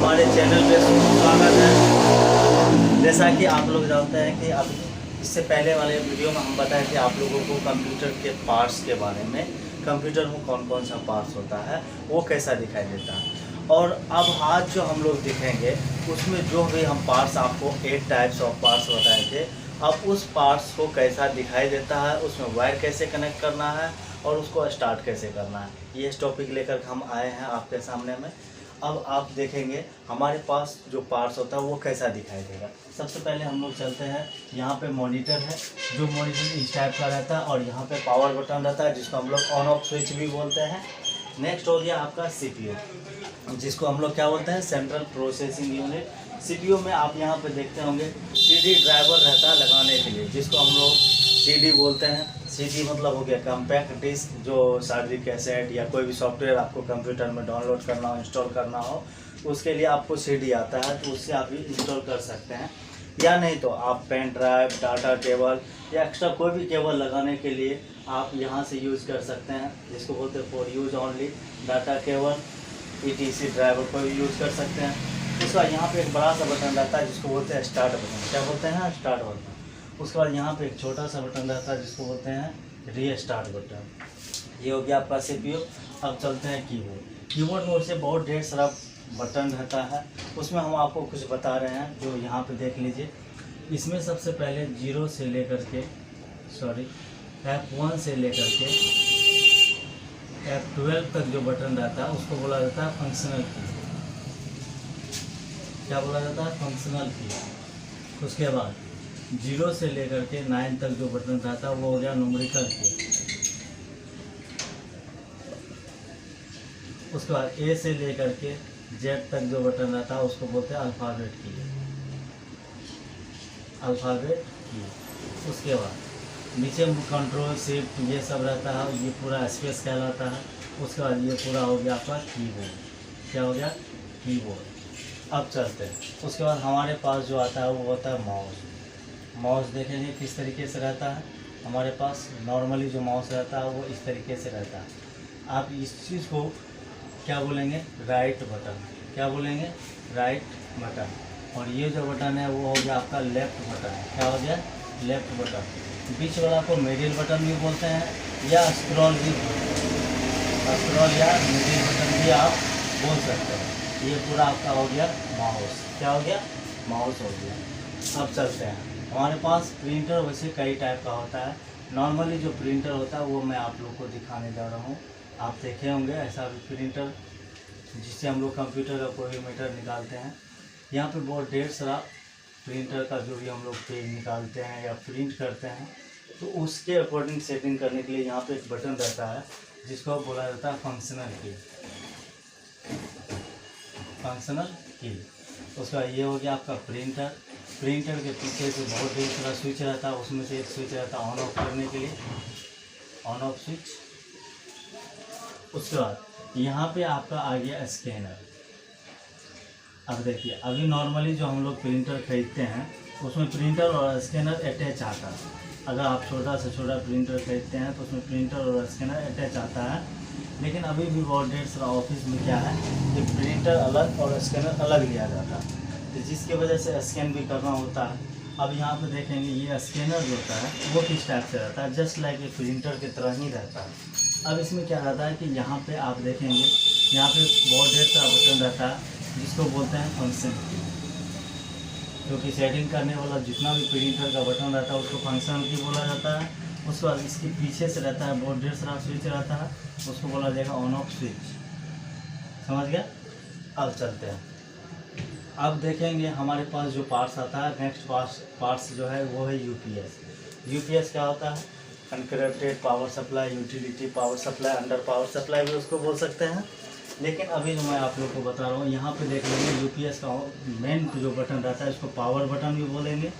हमारे चैनल पे स्वागत है। जैसा कि आप लोग जानते हैं कि अब इससे पहले वाले वीडियो में हम बताए थे आप लोगों को कंप्यूटर के पार्ट्स के बारे में, कंप्यूटर में कौन कौन सा पार्ट्स होता है, वो कैसा दिखाई देता है। और अब आज जो हम लोग दिखेंगे उसमें जो भी हम पार्ट्स आपको 8 टाइप्स ऑफ पार्ट्स बताए थे, अब उस पार्ट्स को कैसा दिखाई देता है, उसमें वायर कैसे कनेक्ट करना है और उसको स्टार्ट कैसे करना है, ये टॉपिक लेकर हम आए हैं आपके सामने में। अब आप देखेंगे हमारे पास जो पार्ट्स होता है वो कैसा दिखाई देगा। सबसे पहले हम लोग चलते हैं, यहाँ पे मॉनिटर है, जो मॉनिटर इस टाइप का रहता है और यहाँ पे पावर बटन रहता है जिसको हम लोग ऑन ऑफ स्विच भी बोलते हैं। नेक्स्ट हो गया आपका सीपीयू, जिसको हम लोग क्या बोलते हैं, सेंट्रल प्रोसेसिंग यूनिट। सीपीयू में आप यहाँ पे देखते होंगे सीडी ड्राइवर रहता है लगाने के लिए, जिसको हम लोग सीडी बोलते हैं। सीडी मतलब हो गया कम्पैक्ट डिस्क, जो शारीरिक कैसेट या कोई भी सॉफ्टवेयर आपको कंप्यूटर में डाउनलोड करना हो, इंस्टॉल करना हो, उसके लिए आपको सीडी आता है, तो उससे आप इंस्टॉल कर सकते हैं। या नहीं तो आप पेन ड्राइव, डाटा केबल या एक्स्ट्रा कोई भी केबल लगाने के लिए आप यहाँ से यूज़ कर सकते हैं, जिसको बोलते हैं for use only data cable, etc driver को भी यूज़ कर सकते हैं। उसके बाद यहाँ पे एक बड़ा सा बटन रहता है जिसको बोलते हैं स्टार्ट बटन। क्या बोलते हैं? Start button. उसके बाद यहाँ पे एक छोटा सा बटन रहता है जिसको बोलते हैं रीस्टार्ट बटन। ये हो गया आपका सीपीयू। अब चलते हैं कीबोर्ड। कीबोर्ड में उससे बहुत ढेर सारा बटन रहता है, उसमें हम आपको कुछ बता रहे हैं जो यहाँ पे देख लीजिए। इसमें सबसे पहले जीरो से लेकर के F1 से लेकर के F12 तक जो बटन रहता है उसको बोला जाता है फंक्शनल की। क्या बोला जाता है? फंक्शनल की। उसके बाद 0 से लेकर के 9 तक जो बटन रहता है वो हो गया न्यूमेरिकल की। उसके बाद A से लेकर के Z तक जो बटन रहता है उसको बोलते हैं अल्फ़ाबेट की, अल्फ़ाबेट की। उसके बाद नीचे में कंट्रोल शिफ्ट ये सब रहता है, ये पूरा स्पेस कहलाता है। उसके बाद ये पूरा हो गया आपका कीबोर्ड। क्या हो गया? कीबोर्ड। अब चलते हैं, उसके बाद हमारे पास जो आता है वो होता है माउस। माउस देखेंगे किस तरीके से रहता है। हमारे पास नॉर्मली जो माउस रहता है वो इस तरीके से रहता है। आप इस चीज़ को क्या बोलेंगे? Right button. क्या बोलेंगे? Right button. और ये जो बटन है वो हो गया आपका लेफ्ट बटन। क्या हो गया? Left button. बीच वाला को मिडिल बटन भी बोलते हैं या स्क्रॉल भी, स्क्रॉल या मिडिल बटन भी आप बोल सकते हैं। ये पूरा आपका हो गया माउस। क्या हो गया? माउस हो गया। अब चलते हैं, हमारे पास प्रिंटर वैसे कई टाइप का होता है। नॉर्मली जो प्रिंटर होता है वो मैं आप लोग को दिखाने जा रहा हूँ। आप देखे होंगे ऐसा भी प्रिंटर जिससे हम लोग कंप्यूटर का कोई भी मैटर निकालते हैं। यहाँ पे बहुत ढेर सारा प्रिंटर का जो भी हम लोग पेज निकालते हैं या प्रिंट करते हैं, तो उसके अकॉर्डिंग सेटिंग करने के लिए यहाँ पे एक बटन रहता है जिसको बोला जाता है फंक्शनल की। फंक्शनल की। उसका ये हो गया आपका प्रिंटर। प्रिंटर के पीछे से बहुत ढेर सारा स्विच रहता है, उसमें से एक स्विच रहता है ऑन ऑफ करने के लिए, ऑन ऑफ स्विच। उसके बाद यहाँ पे आपका आ गया स्कैनर। अब देखिए, अभी नॉर्मली जो हम लोग प्रिंटर खरीदते हैं उसमें प्रिंटर और स्कैनर अटैच आता है। अगर आप छोटा से छोटा प्रिंटर खरीदते हैं तो उसमें प्रिंटर और स्कैनर अटैच आता है। लेकिन अभी भी बहुत ढेर सारा ऑफिस में क्या है कि प्रिंटर अलग और स्कैनर अलग लिया जाता है, तो जिसकी वजह से स्कैन भी करना होता है। अब यहाँ पे देखेंगे ये स्कैनर जो होता है वो किस टाइप से रहता है, जस्ट लाइक ए प्रिंटर की तरह ही रहता है। अब इसमें क्या रहता है कि यहाँ पे आप देखेंगे यहाँ पे बहुत ढेर सारा बटन रहता है जिसको बोलते हैं फंक्शन की, क्योंकि सेटिंग करने वाला जितना भी प्रिंटर का बटन रहता है उसको फंक्शन की बोला जाता है। उसके बाद इसके पीछे से रहता है बहुत ढेर सारा स्विच रहता है, उसको बोला जाएगा ऑन ऑफ स्विच। समझ गया? अब चलते हैं, अब देखेंगे हमारे पास जो पार्ट्स आता है, नेक्स्ट पार्ट्स जो है वो है यूपीएस। यूपीएस क्या होता है? Uncorrupted power supply, utility power supply, under power supply भी उसको बोल सकते हैं। लेकिन अभी जो मैं आप लोग को बता रहा हूँ, यहाँ पे देख लेंगे यूपीएस का मेन जो बटन रहता है इसको पावर बटन भी बोलेंगे,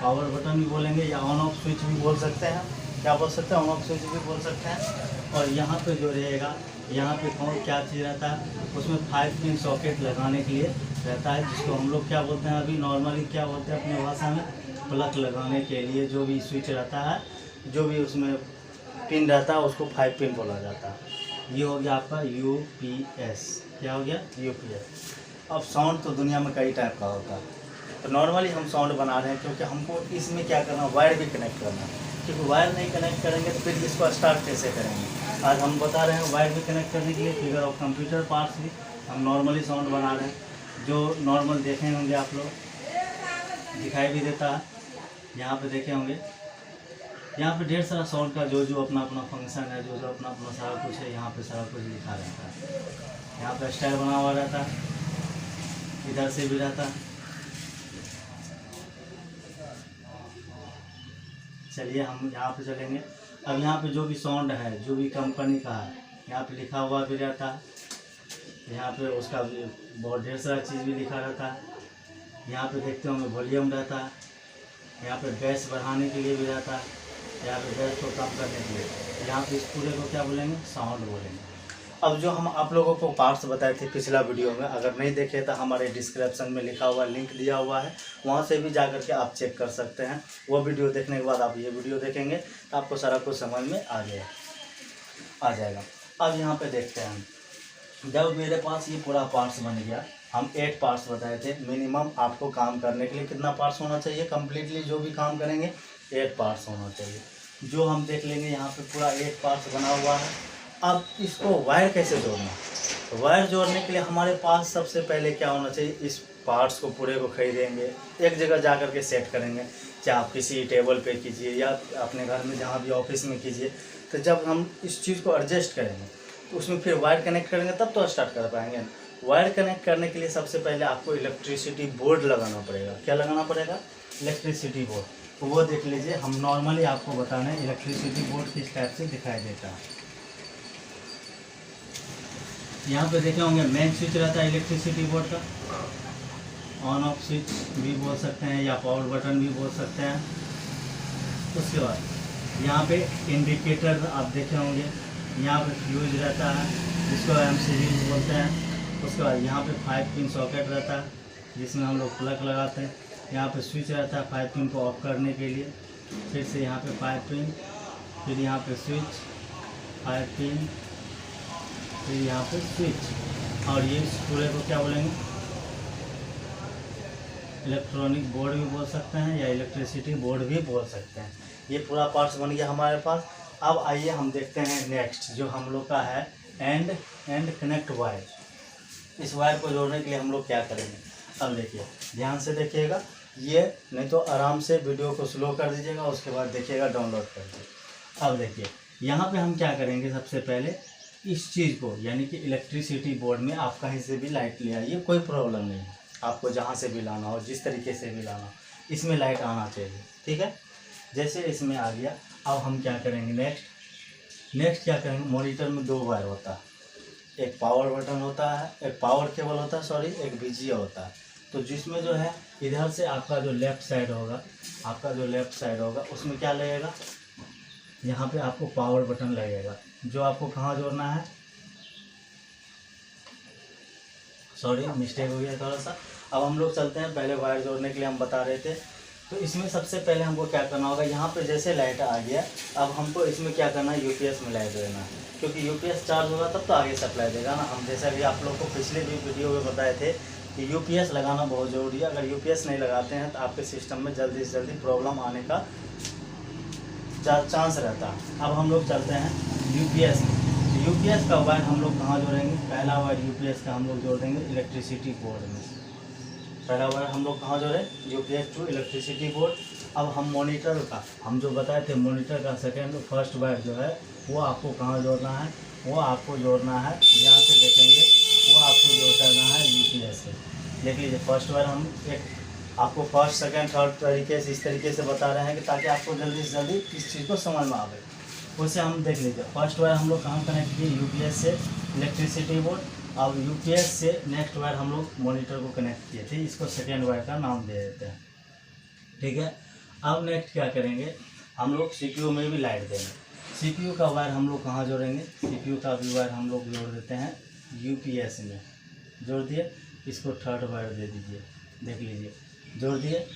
पावर बटन भी बोलेंगे या ऑन ऑफ स्विच भी बोल सकते हैं। क्या बोल सकते हैं? ऑन ऑफ स्विच भी बोल सकते हैं। और यहाँ पे जो रहेगा, यहाँ पे कौन क्या चीज़ रहता है, उसमें 5 पिन सॉकेट लगाने के लिए रहता है, जिसको हम लोग क्या बोलते हैं अभी नॉर्मली क्या बोलते हैं अपने भाषा में, प्लग लगाने के लिए जो भी स्विच रहता है, जो भी उसमें पिन रहता है उसको 5 पिन बोला जाता है। ये हो गया आपका यूपीएस। क्या हो गया? यूपीएस। अब साउंड तो दुनिया में कई टाइप का होता है, तो नॉर्मली हम साउंड बना रहे हैं क्योंकि हमको इसमें क्या करना, वायर भी कनेक्ट करना है, क्योंकि वायर नहीं कनेक्ट करेंगे तो फिर इसको स्टार्ट कैसे करेंगे। आज हम बता रहे हैं वायर भी कनेक्ट करने के लिए फिगर ऑफ कंप्यूटर पार्ट्स भी हम नॉर्मली साउंड बना रहे हैं, जो नॉर्मल देखे होंगे आप लोग, दिखाई भी देता है, यहाँ पे देखे होंगे। यहाँ पे ढेर सारा साउंड का जो जो अपना अपना फंक्शन है, जो जो अपना अपना सारा कुछ है, यहाँ पे सारा कुछ लिखा रहता है। यहाँ पे स्टाइल बना हुआ रहता है, इधर से भी रहता है। चलिए हम यहाँ पे चलेंगे। अब यहाँ पे जो भी साउंड है, जो भी कंपनी का है, यहाँ पे लिखा हुआ भी रहता है। यहाँ पे उसका भी बहुत ढेर सारा चीज़ भी लिखा रहता है। यहाँ पे देखते होंगे वॉल्यूम रहता है, यहाँ पे गैस बढ़ाने के लिए भी रहता है, यहाँ पे गैस को कम करने के लिए। यहाँ पे इस पूरे को क्या बोलेंगे, साउंड बोलेंगे। अब जो हम आप लोगों को पार्ट्स बताए थे पिछला वीडियो में, अगर नहीं देखे तो हमारे डिस्क्रिप्शन में लिखा हुआ लिंक दिया हुआ है, वहाँ से भी जा कर के आप चेक कर सकते हैं। वो वीडियो देखने के बाद आप ये वीडियो देखेंगे तो आपको सारा कुछ समझ में आ जाएगा। अब यहाँ पे देखते हैं हम, जब मेरे पास ये पूरा पार्ट्स बन गया, हम 8 पार्ट्स बताए थे। मिनिमम आपको काम करने के लिए कितना पार्ट्स होना चाहिए, कम्प्लीटली जो भी काम करेंगे 8 पार्ट्स होना चाहिए। जो हम देख लेंगे यहाँ पे पूरा 8 पार्ट्स बना हुआ है। अब इसको वायर कैसे जोड़ना, तो वायर जोड़ने के लिए हमारे पास सबसे पहले क्या होना चाहिए, इस पार्ट्स को पूरे को खरीदेंगे, एक जगह जा कर के सेट करेंगे, चाहे आप किसी टेबल पे कीजिए या अपने घर में जहाँ भी ऑफिस में कीजिए। तो जब हम इस चीज़ को एडजस्ट करेंगे तो उसमें फिर वायर कनेक्ट करेंगे तब तो स्टार्ट कर पाएंगे। वायर कनेक्ट करने के लिए सबसे पहले आपको इलेक्ट्रिसिटी बोर्ड लगाना पड़ेगा। क्या लगाना पड़ेगा, इलेक्ट्रिसिटी बोर्ड। तो वो देख लीजिए, हम नॉर्मली आपको बता रहे हैं इलेक्ट्रिसिटी बोर्ड किस टाइप से दिखाई देता है। यहाँ पे देखे होंगे मेन स्विच रहता है इलेक्ट्रिसिटी बोर्ड का, ऑन ऑफ स्विच भी बोल सकते हैं या पावर बटन भी बोल सकते हैं। उसके बाद यहाँ पे इंडिकेटर आप देखे होंगे, यहाँ पे फ्यूज रहता है जिसको MCB बोलते हैं। उसके बाद यहाँ पे 5 पिन सॉकेट रहता है जिसमें हम लोग प्लग लगाते हैं। यहाँ पे स्विच रहता है 5 पिन को ऑफ करने के लिए, फिर से यहाँ पे 5 पिन, फिर यहाँ पे स्विच 5 पिन, फिर यहाँ पे स्विच। और ये पूरे को क्या बोलेंगे, इलेक्ट्रॉनिक बोर्ड भी बोल सकते हैं या इलेक्ट्रिसिटी बोर्ड भी बोल सकते हैं। ये पूरा पार्ट्स बन गया हमारे पास। अब आइए हम देखते हैं नेक्स्ट जो हम लोग का है एंड कनेक्ट वायर। इस वायर को जोड़ने के लिए हम लोग क्या करेंगे, अब देखिए ध्यान से देखिएगा, ये नहीं तो आराम से वीडियो को स्लो कर दीजिएगा, उसके बाद देखिएगा डाउनलोड कर दीजिए। अब देखिए यहाँ पे हम क्या करेंगे, सबसे पहले इस चीज़ को यानी कि इलेक्ट्रिसिटी बोर्ड में आप कहीं से भी लाइट ले आइए, कोई प्रॉब्लम नहीं है, आपको जहाँ से भी लाना हो, जिस तरीके से भी लाना हो, इसमें लाइट आना चाहिए, ठीक है। जैसे इसमें आ गया, अब हम क्या करेंगे नेक्स्ट क्या करेंगे, मॉनिटर में 2 वायर होता है, एक पावर बटन होता है, एक पावर केबल होता है, सॉरी एक VGA होता है। तो जिसमें जो है इधर से आपका जो लेफ़्ट साइड होगा, उसमें क्या लगेगा, यहाँ पे आपको पावर बटन लगेगा, जो आपको कहाँ जोड़ना है, सॉरी मिस्टेक हो गया थोड़ा सा। अब हम लोग चलते हैं, पहले वायर जोड़ने के लिए हम बता रहे थे। तो इसमें सबसे पहले हमको क्या करना होगा, यहाँ पे जैसे लाइट आ गया, अब हमको इसमें क्या करना है, UPS में लाइट देना है, क्योंकि UPS चार्ज होगा तब तो आगे सप्लाई देगा ना। हम जैसा भी आप लोग को पिछले भी वीडियो में बताए थे कि UPS लगाना बहुत ज़रूरी है। अगर UPS नहीं लगाते हैं तो आपके सिस्टम में जल्दी से जल्दी प्रॉब्लम आने का चांस रहता है। अब हम लोग चलते हैं UPS में। UPS का वायर हम लोग कहाँ जोड़ेंगे, पहला वायर UPS का हम लोग जोड़ देंगे इलेक्ट्रिसिटी बोर्ड में। पहला वायर हम लोग कहाँ जोड़े, UPS टू इलेक्ट्रिसिटी बोर्ड। अब हम मॉनिटर का, हम जो बताए थे मॉनिटर का फर्स्ट वायर जो है वो आपको कहाँ जोड़ना है, वो आपको जोड़ना है, यहाँ से देखेंगे वो आपको जोड़ करना है UPS से। देख लीजिए फर्स्ट वायर हम एक आपको फर्स्ट सेकंड थर्ड तरीके से इस तरीके से बता रहे हैं कि ताकि आपको जल्दी से जल्दी इस चीज़ को समझ में आवे। उसे हम देख लीजिए, फर्स्ट वायर हम लोग कहाँ कनेक्ट किए, UPS से इलेक्ट्रिसिटी बोर्ड। अब UPS से नेक्स्ट वायर हम लोग मॉनिटर को कनेक्ट किए थे, इसको सेकेंड वायर का नाम दे देते हैं, ठीक है। अब नेक्स्ट क्या करेंगे, हम लोग CPU में भी लाइट देंगे। CPU का वायर हम लोग कहाँ जोड़ेंगे, CPU का भी वायर हम लोग जोड़ देते हैं UPS में, जोड़ दिए। इसको थर्ड वायर दे दीजिए, देख लीजिए जोड़ दिए।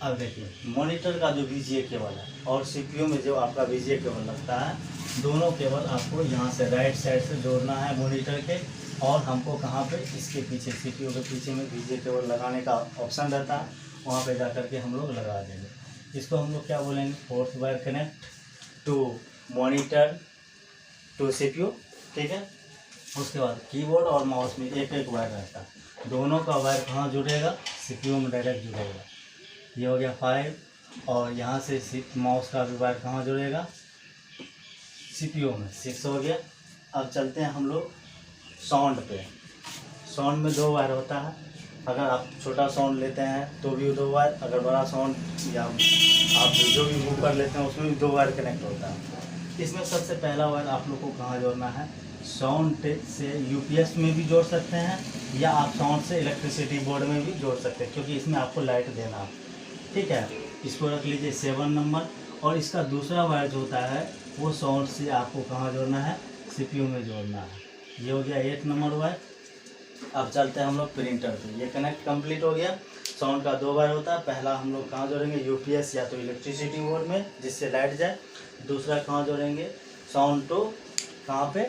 अब देखिए मॉनिटर का जो VGA केबल है और CPU में जो आपका VGA केबल लगता है, दोनों केबल आपको यहाँ से राइट साइड से जोड़ना है मॉनिटर के, और हमको कहाँ पे, इसके पीछे सीपीयू के पीछे में VGA केबल लगाने का ऑप्शन रहता है, वहाँ पे जा करके हम लोग लगा देंगे। इसको हम लोग क्या बोलेंगे, fourth wire connect to monitor to CPU, ठीक है। उसके बाद कीबोर्ड और माउस में एक एक वायर रहता है, दोनों का वायर कहाँ जुड़ेगा, सीपीयू में डायरेक्ट जुड़ेगा। ये हो गया 5, और यहाँ से माउस का भी वायर कहाँ जुड़ेगा, सीपीयू में 6 हो गया। अब चलते हैं हम लोग साउंड पे। साउंड में 2 वायर होता है, अगर आप छोटा साउंड लेते हैं तो भी 2 वायर, अगर बड़ा साउंड या आप जो भी बुक कर लेते हैं उसमें भी 2 वायर कनेक्ट होता है। इसमें सबसे पहला वायर आप लोग को कहाँ जोड़ना है, साउंड से यूपीएस में भी जोड़ सकते हैं, या आप साउंड से इलेक्ट्रिसिटी बोर्ड में भी जोड़ सकते हैं, क्योंकि इसमें आपको लाइट देना है, ठीक है। इसको रख लीजिए 7 नंबर। और इसका दूसरा वायर जो होता है वो साउंड से आपको कहाँ जोड़ना है, सीपीयू में जोड़ना है। ये हो गया 8 नंबर वायर। अब चलते हैं हम लोग प्रिंटर पे। ये कनेक्ट कंप्लीट हो गया। साउंड का 2 वायर होता है, पहला हम लोग कहाँ जोड़ेंगे, यूपीएस या तो इलेक्ट्रिसिटी बोर्ड में जिससे लाइट जाए, दूसरा कहाँ जोड़ेंगे, साउंड टू कहाँ पे,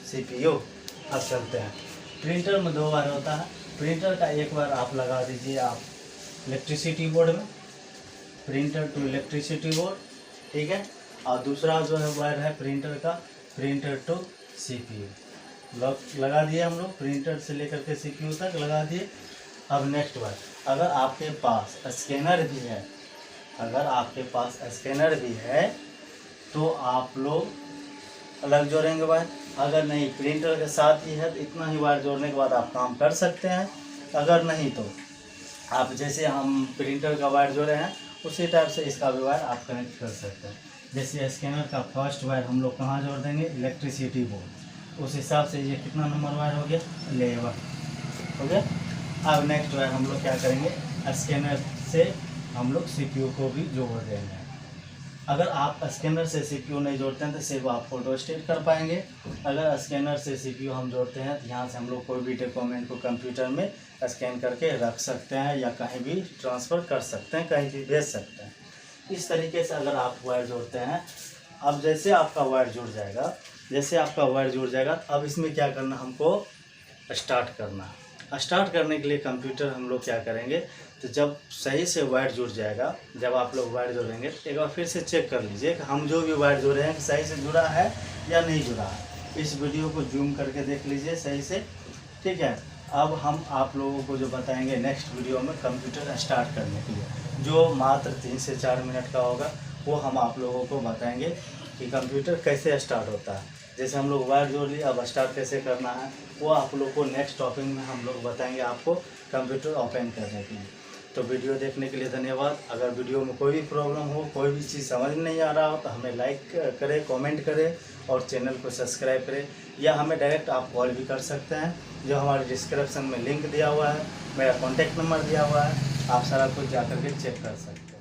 सीपीयू। अब चलते हैं प्रिंटर में 2 वायर होता है। प्रिंटर का एक वायर आप लगा दीजिए आप इलेक्ट्रिसिटी बोर्ड में, प्रिंटर टू इलेक्ट्रिसिटी बोर्ड, ठीक है। और दूसरा जो है वायर है प्रिंटर का, प्रिंटर टू सीपीयू लगा दिए हम लोग, प्रिंटर से लेकर के सीपीयू तक लगा दिए। अब नेक्स्ट वायर, अगर आपके पास स्कैनर भी है, अगर आपके पास स्कैनर भी है तो आप लोग अलग जोड़ेंगे वायर। अगर नहीं, प्रिंटर के साथ ही है तो इतना ही वायर जोड़ने के बाद आप काम कर सकते हैं। अगर नहीं तो आप जैसे हम प्रिंटर का वायर जोड़े हैं उसी टाइप से इसका भी वायर आप कनेक्ट कर सकते हैं। जैसे स्कैनर का फर्स्ट वायर हम लोग कहाँ जोड़ देंगे, इलेक्ट्रिसिटी बोर्ड, उस हिसाब से ये कितना नंबर वायर हो गया, 11 हो गया। अब नेक्स्ट वायर हम लोग क्या करेंगे, स्कैनर से हम लोग सीपीयू को भी जोड़ देंगे। अगर आप स्कैनर से सीपीयू नहीं जोड़ते हैं तो सिर्फ आप फोटो स्टेट कर पाएंगे। अगर स्कैनर से सीपीयू हम जोड़ते हैं तो यहाँ से हम लोग कोई भी डॉक्यूमेंट को कंप्यूटर में स्कैन करके रख सकते हैं, या कहीं भी ट्रांसफ़र कर सकते हैं, कहीं भी भेज सकते हैं। इस तरीके से अगर आप वायर जोड़ते हैं। अब जैसे आपका वायर जुड़ जाएगा, अब इसमें क्या करना, हमको स्टार्ट करना है। स्टार्ट करने के लिए कंप्यूटर हम लोग क्या करेंगे, तो जब सही से वायर जुड़ जाएगा, जब आप लोग वायर जोड़ेंगे तो एक बार फिर से चेक कर लीजिए कि हम जो भी वायर जोड़े हैं सही से जुड़ा है या नहीं जुड़ा है। इस वीडियो को जूम करके देख लीजिए सही से, ठीक है। अब हम आप लोगों को जो बताएंगे नेक्स्ट वीडियो में कंप्यूटर स्टार्ट करने के लिए, जो मात्र 3 से 4 मिनट का होगा, वो हम आप लोगों को बताएंगे कि कंप्यूटर कैसे स्टार्ट होता है। जैसे हम लोग वायर जोड़ लिए, अब स्टार्ट कैसे करना है वो आप लोग को नेक्स्ट टॉपिक में हम लोग बताएंगे आपको कंप्यूटर ओपन करने के लिए। तो वीडियो देखने के लिए धन्यवाद। अगर वीडियो में कोई भी प्रॉब्लम हो, कोई भी चीज़ समझ नहीं आ रहा हो तो हमें लाइक करें, कमेंट करें और चैनल को सब्सक्राइब करें, या हमें डायरेक्ट आप कॉल भी कर सकते हैं, जो हमारे डिस्क्रिप्शन में लिंक दिया हुआ है, मेरा कॉन्टैक्ट नंबर दिया हुआ है, आप सारा कुछ जा कर के चेक कर सकते हैं।